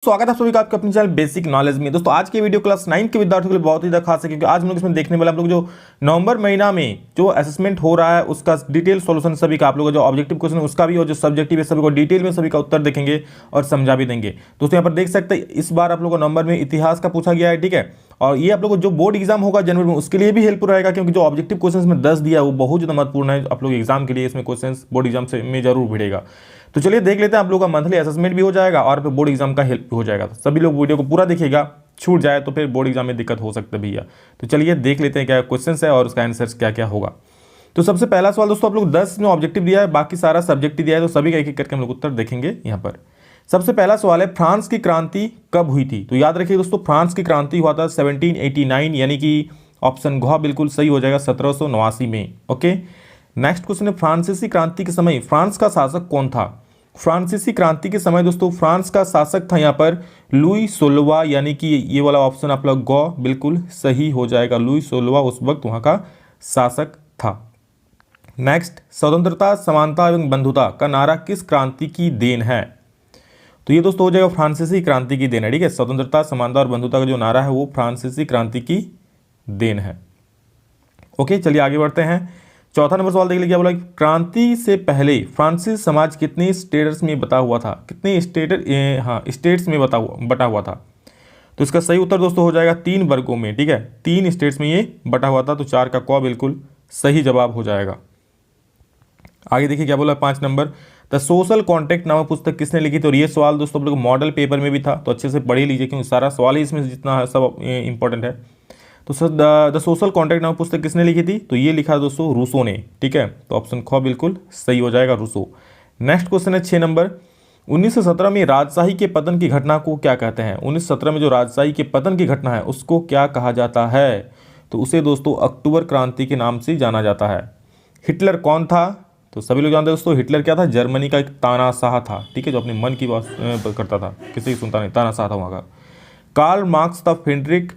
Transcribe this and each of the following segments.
स्वागत है सभी का आपके अपने चैनल बेसिक नॉलेज में। दोस्तों आज की वीडियो क्लास 9 के विद्यार्थियों के लिए बहुत ही ज़्यादा खास है, क्योंकि आज हम लोग इसमें देखने वाले हम लोग जो नवंबर महीना में जो असेसमेंट हो रहा है उसका डिटेल सॉल्यूशन सभी का, आप लोगों का जो ऑब्जेक्टिव क्वेश्चन है उसका भी और जो सब्जेक्टिव है सभी को डिटेल में सभी का उत्तर देखेंगे और समझा भी देंगे। दोस्तों यहाँ पर देख सकते हैं इस बार आप लोगों को नंबर में इतिहास का पूछा गया है, ठीक है। और ये आप लोगों को जो बोर्ड एग्जाम होगा जनवरी में उसके लिए भी हेल्पफुल रहेगा, क्योंकि जो ऑब्जेक्टिव क्वेश्चन में 10 दिया है वो बहुत ज़्यादा महत्वपूर्ण है आप लोग एग्जाम के लिए। इसमें क्वेश्चन बोर्ड एग्जाम से में जरूर भिड़ेगा। तो चलिए देख लेते हैं, आप लोगों का मंथली असेसमेंट भी हो जाएगा और फिर बोर्ड एग्जाम का हेल्प भी हो जाएगा। तो सभी लोग वीडियो को पूरा देखिएगा, छूट जाए तो फिर बोर्ड एग्जाम में दिक्कत हो सकता है भैया। तो चलिए देख लेते हैं क्या क्वेश्चन है और उसका आंसर क्या क्या होगा। तो सबसे पहला सवाल दोस्तों, आप लोग 10 में ऑब्जेक्टिव दिया है, बाकी सारा सब्जेक्टिव दिया है, तो सभी का एक एक करके हम लोग उत्तर देखेंगे यहाँ पर। सबसे पहला सवाल है, फ्रांस की क्रांति कब हुई थी? तो याद रखिए दोस्तों, फ्रांस की क्रांति हुआ था 1789, यानी कि ऑप्शन घ बिल्कुल सही हो जाएगा 1789 में। ओके, नेक्स्ट क्वेश्चन है, फ्रांसीसी क्रांति के समय फ्रांस का शासक कौन था? फ्रांसीसी क्रांति के समय दोस्तों फ्रांस का शासक था यहाँ पर लुई 16वां, यानी कि ये वाला ऑप्शन आप लोग ग बिल्कुल सही हो जाएगा। लुई 16वां उस वक्त वहाँ का शासक था। नेक्स्ट, स्वतंत्रता, समानता एवं बंधुता का नारा किस क्रांति की देन है? तो ये दोस्तों हो जाएगा फ्रांसीसी क्रांति की देन है, ठीक है। स्वतंत्रता, समानता और बंधुता का जो नारा है वो फ्रांसीसी क्रांति की देन है। ओके, चलिए आगे बढ़ते हैं। चौथा नंबर सवाल देख लीजिए, क्या बोला, क्रांति से पहले फ्रांसीसी समाज कितने स्टेट्स में बटा हुआ था? कितने स्टेट्स में बटा हुआ था? तो इसका सही उत्तर दोस्तों हो जाएगा 3 वर्गों में, ठीक है। 3 स्टेट्स में ये बटा हुआ था, तो 4 का क बिल्कुल सही जवाब हो जाएगा। आगे देखिए क्या बोला 5 नंबर, द सोशल कॉन्ट्रैक्ट नामक पुस्तक किसने लिखी थी? और ये सवाल दोस्तों आप लोग मॉडल पेपर में भी था, तो अच्छे से पढ़ ही लीजिए, क्योंकि सारा सवाल ही इसमें जितना है सब इंपॉर्टेंट है। तो सर द सोशल कॉन्ट्रैक्ट नामक पुस्तक किसने लिखी थी? तो ये लिखा दोस्तों रूसो ने, ठीक है। तो ऑप्शन ख बिल्कुल सही हो जाएगा, रूसो। नेक्स्ट क्वेश्चन है 6 नंबर, 1917 में राजशाही के पतन की घटना को क्या कहते हैं? 1917 में जो राजशाही के पतन की घटना है उसको क्या कहा जाता है? तो उसे दोस्तों अक्टूबर क्रांति के नाम से जाना जाता है। हिटलर कौन था? तो सभी लोग जानते हैं दोस्तों, हिटलर क्या था? जर्मनी का एक तानाशाह था, ठीक है, जो अपने मन की बात करता था, किसी की सुनता नहीं, तानाशाह था वहाँ का। कार्ल मार्क्स था, फ्रेडरिक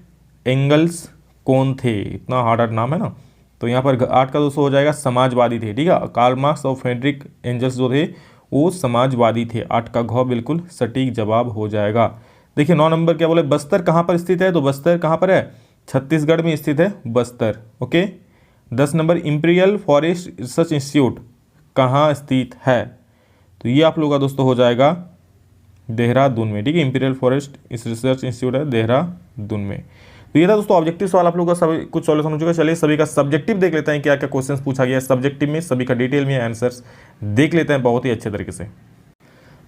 एंगल्स कौन थे? इतना हार्ड नाम है ना। तो यहाँ पर 8 का दोस्तों हो जाएगा समाजवादी थे, ठीक है। कार्ल मार्क्स और फ्रेडरिक एंजल्स जो थे वो समाजवादी थे। 8 का घ बिल्कुल सटीक जवाब हो जाएगा। देखिए 9 नंबर क्या बोले, बस्तर कहाँ पर स्थित है? तो बस्तर कहाँ पर है? छत्तीसगढ़ में स्थित है Bastar. Okay. 10 number, imperial forest research institute कहाँ स्थित है? तो ये आप लोगों का दोस्तों हो जाएगा देहरादून में, ठीक है। इंपीरियल फॉरेस्ट रिसर्च इंस्टीट्यूट है देहरादून में। तो ये था दोस्तों ऑब्जेक्टिव सवाल, आप लोगों का सभी कुछ सॉल्यूशन हो चुका है। चलिए सभी का सब्जेक्टिव देख लेते हैं, क्या क्या क्वेश्चंस पूछा गया है सब्जेक्टिव में, सभी का डिटेल में आंसर्स देख लेते हैं बहुत ही अच्छे तरीके से।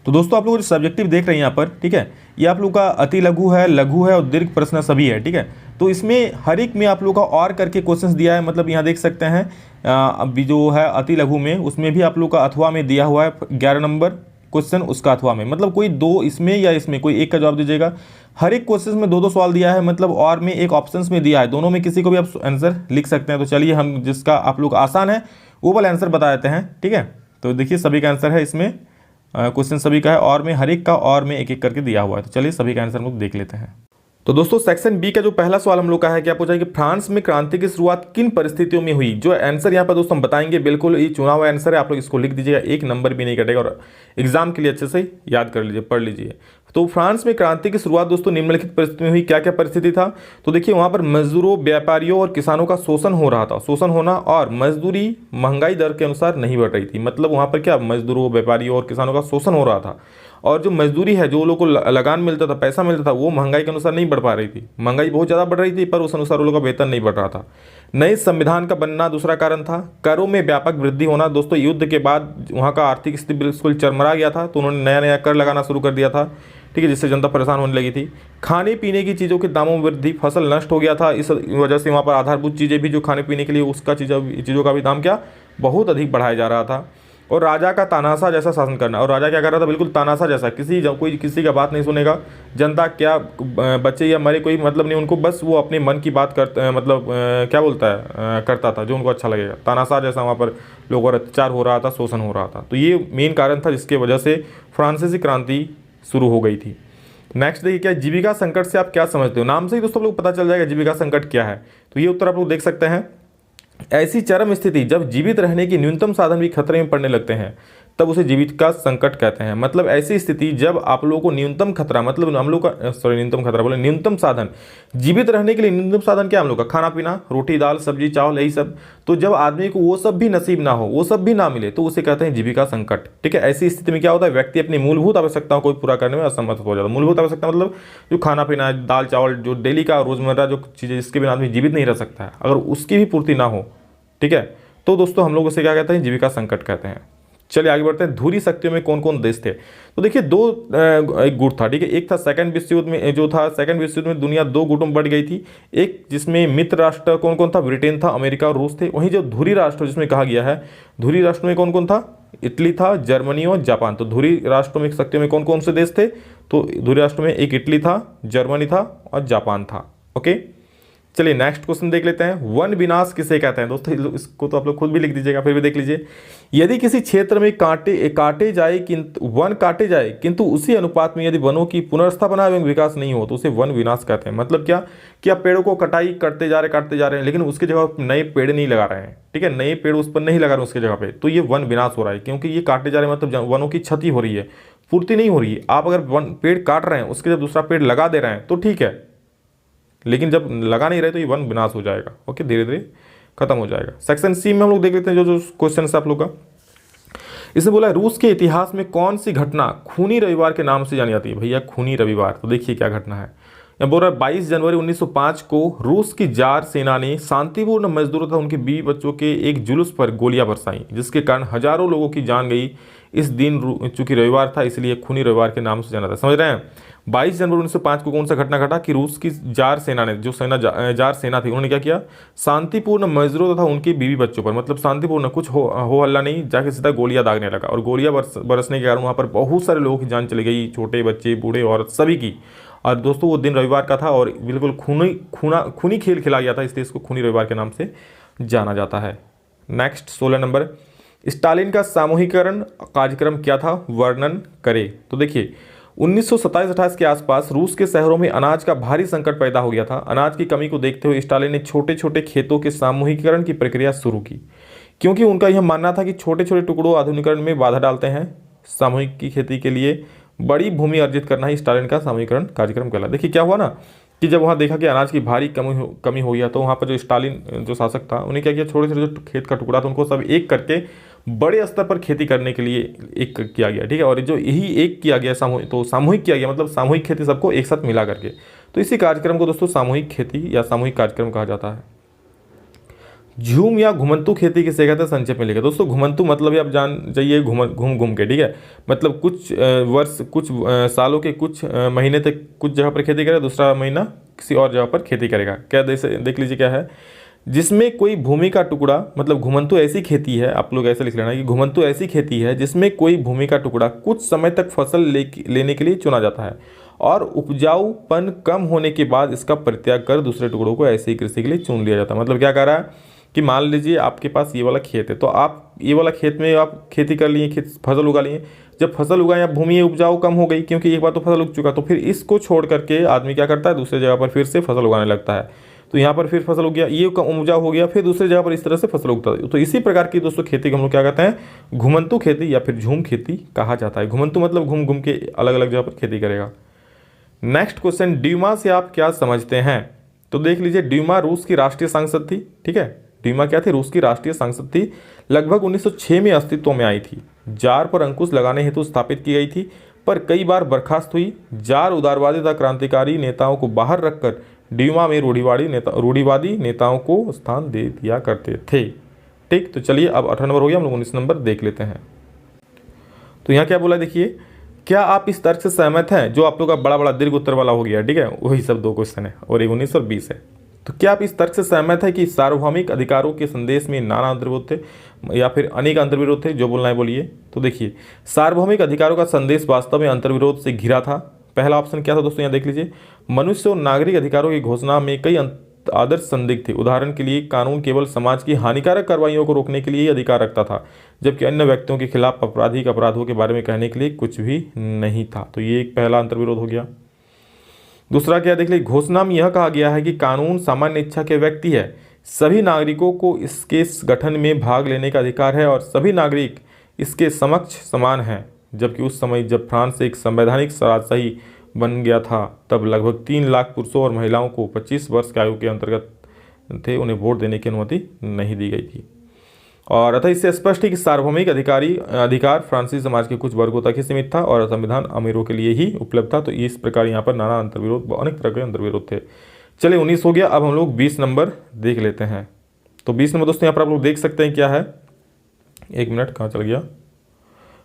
तो दोस्तों आप लोग जो सब्जेक्टिव देख रहे हैं यहाँ पर, ठीक है, ये आप लोग का अति लघु है, लघु है और दीर्घ प्रश्न सभी है, ठीक है। तो इसमें हर एक में आप लोग का और करके क्वेश्चंस दिया है, मतलब यहाँ देख सकते हैं अभी जो है अति लघु में उसमें भी आप लोग का अथवा में दिया हुआ है 11 नंबर क्वेश्चन उसका अथवा में, मतलब कोई 2 इसमें या इसमें कोई एक का जवाब दीजिएगा। हर एक क्वेश्चन में 2-2 सवाल दिया है, मतलब और में एक ऑप्शंस में दिया है, दोनों में किसी को भी आप आंसर लिख सकते हैं। तो चलिए हम जिसका आप लोग आसान है वो वाला आंसर बता देते हैं, ठीक है। तो देखिए सभी का आंसर है इसमें, क्वेश्चन सभी का है और में हर एक का और में एक एक करके दिया हुआ है। तो चलिए सभी का आंसर हम लोग देख लेते हैं। तो दोस्तों सेक्शन बी का जो पहला सवाल हम लोग का है, क्या पूछा है कि फ्रांस में क्रांति की शुरुआत किन परिस्थितियों में हुई? जो आंसर यहाँ पर दोस्तों हम बताएंगे, बिल्कुल ये चुना हुआ आंसर है, आप लोग इसको लिख दीजिएगा, 1 नंबर भी नहीं कटेगा और एग्जाम के लिए अच्छे से याद कर लीजिए, पढ़ लीजिए। तो फ्रांस में क्रांति की शुरुआत दोस्तों निम्नलिखित परिस्थिति में हुई। क्या क्या परिस्थिति था? तो देखिए वहाँ पर मजदूरों, व्यापारियों और किसानों का शोषण हो रहा था, शोषण होना, और मजदूरी महंगाई दर के अनुसार नहीं बढ़ रही थी। मतलब वहाँ पर क्या मजदूरों, व्यापारियों और किसानों का शोषण हो रहा था, और जो मजदूरी है, जो लोग को लगान मिलता था, पैसा मिलता था, वो महंगाई के अनुसार नहीं बढ़ पा रही थी। महंगाई बहुत ज़्यादा बढ़ रही थी पर उस अनुसार वो लोग का वेतन नहीं बढ़ रहा था। नए संविधान का बनना दूसरा कारण था। करों में व्यापक वृद्धि होना, दोस्तों युद्ध के बाद वहाँ का आर्थिक स्थिति बिल्कुल चरमरा गया था, तो उन्होंने नया नया कर लगाना शुरू कर दिया था, ठीक है, जिससे जनता परेशान होने लगी थी। खाने पीने की चीज़ों के दामों में वृद्धि, फसल नष्ट हो गया था, इस वजह से वहाँ पर आधारभूत चीज़ें भी जो खाने पीने के लिए उसका चीज़ों का भी दाम क्या बहुत अधिक बढ़ाया जा रहा था। और राजा का तानाशाह जैसा शासन करना, और राजा क्या कर रहा था? बिल्कुल तानाशाह जैसा, कोई किसी का बात नहीं सुनेगा, जनता क्या बच्चे या मरे कोई मतलब नहीं उनको, बस वो अपने मन की बात करता मतलब क्या बोलता है करता था जो उनको अच्छा लगेगा। तानाशाह जैसा वहाँ पर लोगों पर अत्याचार हो रहा था, शोषण हो रहा था। तो ये मेन कारण था जिसके वजह से फ्रांसीसी क्रांति शुरू हो गई थी। नेक्स्ट देखिए, क्या जीविका संकट से आप क्या समझते हो? नाम से ही दोस्तों लोग पता चल जाएगा जीविका संकट क्या है। तो ये उत्तर आप लोग देख सकते हैं, ऐसी चरम स्थिति जब जीवित रहने के न्यूनतम साधन भी खतरे में पड़ने लगते हैं, तब उसे जीविका संकट कहते हैं। मतलब ऐसी स्थिति जब आप लोगों को न्यूनतम खतरा, मतलब हम लोग का न्यूनतम खतरा बोले, न्यूनतम साधन, जीवित रहने के लिए न्यूनतम साधन क्या हम लोग का, खाना पीना, रोटी दाल सब्जी चावल यही सब। तो जब आदमी को वो सब भी नसीब ना हो, वो सब भी ना मिले, तो उसे कहते हैं जीविका संकट। ठीक है, ऐसी स्थिति में क्या होता है, व्यक्ति अपनी मूलभूत आवश्यकताओं को पूरा करने में असमर्थ हो जाता है। मूलभूत आवश्यकता मतलब जो खाना पीना है, दाल चावल, जो डेली का रोजमर्रा जो चीज़ें जिसके बिना आदमी जीवित नहीं रह सकता है, अगर उसकी भी पूर्ति ना हो, ठीक है, तो दोस्तों हम लोग उसे क्या कहते हैं, जीविका संकट कहते हैं। चलिए आगे बढ़ते हैं। धुरी शक्तियों में कौन कौन देश थे? तो देखिए दो एक गुट था, ठीक है। एक था सेकंड विश्व युद्ध में, जो था सेकंड विश्व युद्ध में दुनिया दो गुटों में बढ़ गई थी। एक जिसमें मित्र राष्ट्र कौन कौन था, ब्रिटेन था, अमेरिका और रूस थे। वहीं जो धुरी राष्ट्र जिसमें कहा गया है, धुरी राष्ट्र में कौन कौन था, इटली था, जर्मनी और जापान। तो धुरी राष्ट्रों में शक्तियों में कौन कौन से देश थे? तो धुरी राष्ट्र में एक इटली था, जर्मनी था और जापान था। ओके, चलिए नेक्स्ट क्वेश्चन देख लेते हैं। वन विनाश किसे कहते हैं? दोस्तों इसको तो आप लोग खुद भी लिख दीजिएगा, फिर भी देख लीजिए। यदि किसी क्षेत्र में काटे जाए किंतु वन काटे जाए किंतु उसी अनुपात में यदि वनों की पुनर्स्थापना एवं विकास नहीं हो तो उसे वन विनाश कहते हैं। मतलब क्या कि आप पेड़ों को कटाई करते जा रहे हैं लेकिन उसकी जगह नए पेड़ नहीं लगा रहे हैं, ठीक है, नए पेड़ उस पर नहीं लगा रहे उसकी जगह पे, तो ये वन विनाश हो रहा है। क्योंकि ये काटे जा रहे हैं मतलब वनों की क्षति हो रही है, पूर्ति नहीं हो रही है। आप अगर पेड़ काट रहे हैं उसके जब दूसरा पेड़ लगा दे रहे हैं तो ठीक है, लेकिन जब लगा नहीं रहे तो ये वन विनाश हो जाएगा। ओके, धीरे धीरे खत्म हो जाएगा। सेक्शन सी में हम लोग देख लेते हैं जो क्वेश्चन है आप लोग का। इसने बोला रूस के इतिहास में कौन सी घटना खूनी रविवार के नाम से जानी जाती है? भैया खूनी रविवार, तो देखिए क्या घटना है। यहाँ बोल रहा है 22 जनवरी 1905 को रूस की जार सेना ने शांतिपूर्ण मजदूरों तथा उनके बीवी बच्चों के एक जुलूस पर गोलियां बरसाई, जिसके कारण हजारों लोगों की जान गई। इस दिन चूंकि रविवार था इसलिए खूनी रविवार के नाम से जाना था। समझ रहे हैं? 22 जनवरी 1905 को कौन सा घटना घटा कि रूस की जार सेना ने, जो जार सेना थी, उन्होंने क्या किया, शांतिपूर्ण मजदूरों तथा उनकी बीवी बच्चों पर, मतलब शांतिपूर्ण, कुछ हो हल्ला नहीं, जाके सीधा गोलियां दागने लगा। और गोलियां बरसने के कारण वहाँ पर बहुत सारे लोगों की जान चली गई, छोटे बच्चे बूढ़े औरत सभी की। और दोस्तों वो दिन रविवार का था और बिल्कुल खूनी खेल खेला गया था, इसलिए इसको खूनी रविवार के नाम से जाना जाता है। नेक्स्ट 16 नंबर, स्टालिन का सामूहिकरण कार्यक्रम क्या था, वर्णन करें। तो देखिए 1927-28 के आसपास रूस के शहरों में अनाज का भारी संकट पैदा हो गया था। अनाज की कमी को देखते हुए स्टालिन ने छोटे छोटे खेतों के सामूहिकरण की प्रक्रिया शुरू की, क्योंकि उनका यह मानना था कि छोटे छोटे टुकड़ों आधुनिकीकरण में बाधा डालते हैं। सामूहिक की खेती के लिए बड़ी भूमि अर्जित करना ही स्टालिन का सामूहिकरण कार्यक्रम कहला। देखिए क्या हुआ ना कि जब वहाँ देखा कि अनाज की भारी कमी हो गया, तो वहाँ पर जो स्टालिन जो शासक था उन्हें क्या किया, छोटे छोटे जो खेत का टुकड़ा था उनको सब एक करके बड़े स्तर पर खेती करने के लिए एक किया गया, ठीक है। और जो यही एक किया गया सामूहिक किया गया, मतलब सामूहिक खेती सबको एक साथ मिला करके, तो इसी कार्यक्रम को दोस्तों सामूहिक खेती या सामूहिक कार्यक्रम कहा जाता है। झूम या घुमंतु खेती किसे कहते हैं, संक्षेप में लिखा। दोस्तों घुमंतु मतलब आप जान जाइए घूम के, ठीक है, मतलब कुछ वर्ष कुछ सालों के कुछ महीने तक कुछ जगह पर खेती करेगा, दूसरा महीना किसी और जगह पर खेती करेगा। क्या देख लीजिए क्या है, जिसमें कोई भूमि का टुकड़ा, मतलब घुमंतु ऐसी खेती है, आप लोग ऐसा लिख लेना कि घुमंतु ऐसी खेती है जिसमें कोई भूमि का टुकड़ा कुछ समय तक फसल लेने के लिए चुना जाता है और उपजाऊपन कम होने के बाद इसका परित्याग कर दूसरे टुकड़ों को ऐसे ही कृषि के लिए चुन लिया जाता है। मतलब क्या कह रहा है कि मान लीजिए आपके पास ये वाला खेत है, तो आप ये वाला खेत में आप खेती कर लिए, फसल उगा लिए। जब फसल उगाए या भूमि उपजाऊ कम हो गई, क्योंकि एक बार तो फसल उग चुका, तो फिर इसको छोड़ करके आदमी क्या करता है, दूसरे जगह पर फिर से फसल उगाने लगता है। तो यहाँ पर फिर फसल उग गया, ये उपजाऊ हो गया, फिर दूसरी जगह पर इस तरह से फसल उगता है। तो इसी प्रकार की दोस्तों खेती को हम लोग क्या कहते हैं, घुमंतु खेती या फिर झूम खेती कहा जाता है। घुमंतु मतलब घूम घूम के अलग अलग जगह पर खेती करेगा। नेक्स्ट क्वेश्चन, ड्यूमा से आप क्या समझते हैं? तो देख लीजिए, ड्यूमा रूस की राष्ट्रीय सांसद थी, ठीक है। ड्यूमा क्या थी, रूस की राष्ट्रीय सांसद थी, लगभग 1906 में अस्तित्व में आई थी। जार पर अंकुश लगाने हेतु स्थापित की गई थी, पर कई बार बर्खास्त हुई। जार उदारवादी तथा क्रांतिकारी नेताओं को बाहर रखकर ड्यूमा में रूढ़िवादी नेताओं को स्थान दे दिया करते थे, ठीक। तो चलिए अब 18 नंबर हो गया, हम लोग 19 नंबर देख लेते हैं। तो यहाँ क्या बोला देखिए, क्या आप इस तर्क से सहमत हैं, जो आप लोग का बड़ा बड़ा दीर्घ उत्तर वाला हो गया, ठीक है, वही सब दो क्वेश्चन है और 19 और 20 है। तो क्या आप इस तर्क से सहमत है कि सार्वभौमिक अधिकारों के संदेश में नाना अंतर्विरोध थे या फिर अनेक अंतर्विरोध थे? जो बोलना है बोलिए। तो देखिए, सार्वभौमिक अधिकारों का संदेश वास्तव में अंतर्विरोध से घिरा था। पहला ऑप्शन क्या था दोस्तों, यहाँ देख लीजिए, मनुष्य और नागरिक अधिकारों की घोषणा में कई आदर्श संदिग्ध थे। उदाहरण के लिए, कानून केवल समाज की हानिकारक कार्रवाइयों को रोकने के लिए ही अधिकार रखता था, जबकि अन्य व्यक्तियों के खिलाफ आपराधिक अपराधों के बारे में कहने के लिए कुछ भी नहीं था। तो ये एक पहला अंतर्विरोध हो गया। दूसरा क्या देख लीजिए, घोषणा में यह कहा गया है कि कानून सामान्य इच्छा के व्यक्ति है, सभी नागरिकों को इसके गठन में भाग लेने का अधिकार है और सभी नागरिक इसके समक्ष समान है, जबकि उस समय जब फ्रांस एक संवैधानिक राजशाही बन गया था तब लगभग 3 लाख पुरुषों और महिलाओं को 25 वर्ष की आयु के अंतर्गत थे उन्हें वोट देने की अनुमति नहीं दी गई थी। और अतः इससे स्पष्ट है कि सार्वभौमिक अधिकार फ्रांसीसी समाज के कुछ वर्गों तक ही सीमित था और संविधान अमीरों के लिए ही उपलब्ध था। तो इस प्रकार यहाँ पर नाना अंतर्विरोध, अनेक तरह के अंतर्विरोध थे। चलिए 19 हो गया। अब हम लोग 20 नंबर देख लेते हैं। तो 20 नंबर दोस्तों यहाँ पर आप लोग देख सकते हैं क्या है, एक मिनट कहाँ चल गया,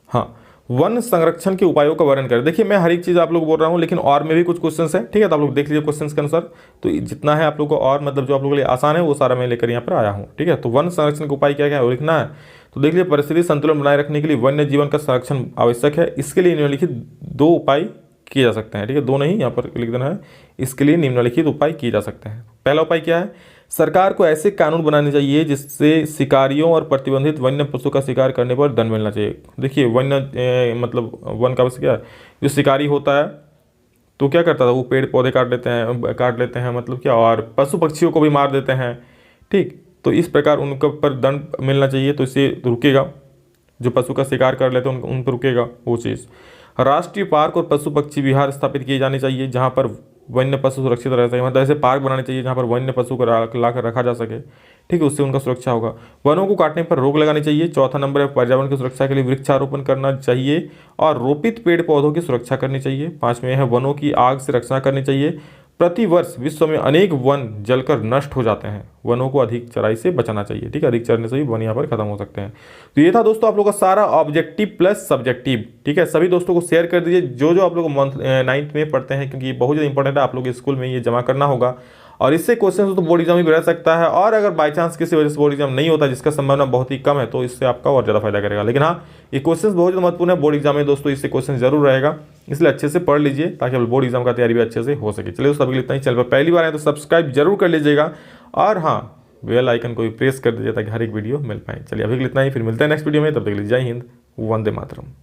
हाँ, वन संरक्षण के उपायों का वर्णन करें। देखिए मैं हर एक चीज़ आप लोग बोल रहा हूँ, लेकिन और में भी कुछ क्वेश्चंस हैं, ठीक है, तो आप लोग देख लीजिए क्वेश्चंस के अनुसार। तो जितना है आप लोग को और मतलब जो आप लोगों के लिए आसान है वो सारा मैं लेकर यहाँ पर आया हूँ, ठीक है। तो वन संरक्षण के उपाय क्या क्या है वो लिखना है। तो देख लीजिए, परिस्थिति संतुलन बनाए रखने के लिए वन्य जीवन का संरक्षण आवश्यक है। इसके लिए निम्नलिखित 2 उपाय किए जा सकते हैं, ठीक है, 2 नहीं यहाँ पर लिख देना है। इसके लिए निम्नलिखित उपाय किए जा सकते हैं। पहला उपाय क्या है, सरकार को ऐसे कानून बनाने चाहिए जिससे शिकारियों और प्रतिबंधित वन्य पशु का शिकार करने पर दंड मिलना चाहिए। देखिए वन्य मतलब वन का क्या है, जो शिकारी होता है तो क्या करता था, वो पेड़ पौधे काट लेते हैं मतलब क्या, और पशु पक्षियों को भी मार देते हैं, ठीक। तो इस प्रकार उनके ऊपर दंड मिलना चाहिए, तो इससे रुकेगा, जो पशु का शिकार कर लेते हैं उन पर रुकेगा वो चीज़। राष्ट्रीय पार्क और पशु पक्षी विहार स्थापित किए जाने चाहिए जहाँ पर वन्य पशु सुरक्षित रह सके, मतलब ऐसे पार्क बनाने चाहिए जहाँ पर वन्य पशु को ला कर रखा जा सके, ठीक है, उससे उनका सुरक्षा होगा। वनों को काटने पर रोक लगानी चाहिए। चौथा नंबर है, पर्यावरण की सुरक्षा के लिए वृक्षारोपण करना चाहिए और रोपित पेड़ पौधों की सुरक्षा करनी चाहिए। 5वें है, वनों की आग से रक्षा करनी चाहिए। प्रतिवर्ष विश्व में अनेक वन जलकर नष्ट हो जाते हैं, वनों को अधिक चराई से बचाना चाहिए, ठीक है, अधिक चरने से भी वन यहाँ पर खत्म हो सकते हैं। तो ये था दोस्तों आप लोगों का सारा ऑब्जेक्टिव प्लस सब्जेक्टिव, ठीक है। सभी दोस्तों को शेयर कर दीजिए जो आप लोग 9th में पढ़ते हैं, क्योंकि ये बहुत ज़्यादा इंपॉर्टेंट है, आप लोग स्कूल में ये जमा करना होगा। और इससे क्वेश्चन तो बोर्ड एग्जाम में भी रह सकता है, और अगर बाई चांस किसी वजह से बोर्ड एग्जाम नहीं होता, जिसका संभावना बहुत ही कम है, तो इससे आपका और ज़्यादा फायदा करेगा। लेकिन हाँ, ये क्वेश्चन बहुत ज़्यादा महत्वपूर्ण है बोर्ड एग्जाम में दोस्तों, इससे क्वेश्चन जरूर रहेगा, इसलिए अच्छे से पढ़ लीजिए ताकि बोर्ड एग्जाम का तैयारी भी अच्छे से हो सके। चलिए दोस्तों अभी इतना ही। चैनल पर पहली बार आए तो सब्सक्राइब जरूर कर लीजिएगा, और हाँ बेल आइकन को भी प्रेस कर दीजिए ताकि हर एक वीडियो मिल पाए। चलिए अभी इतना ही, फिर मिलते हैं नेक्स्ट वीडियो में, तब तक के लिए जय हिंद, वंदे मातरम।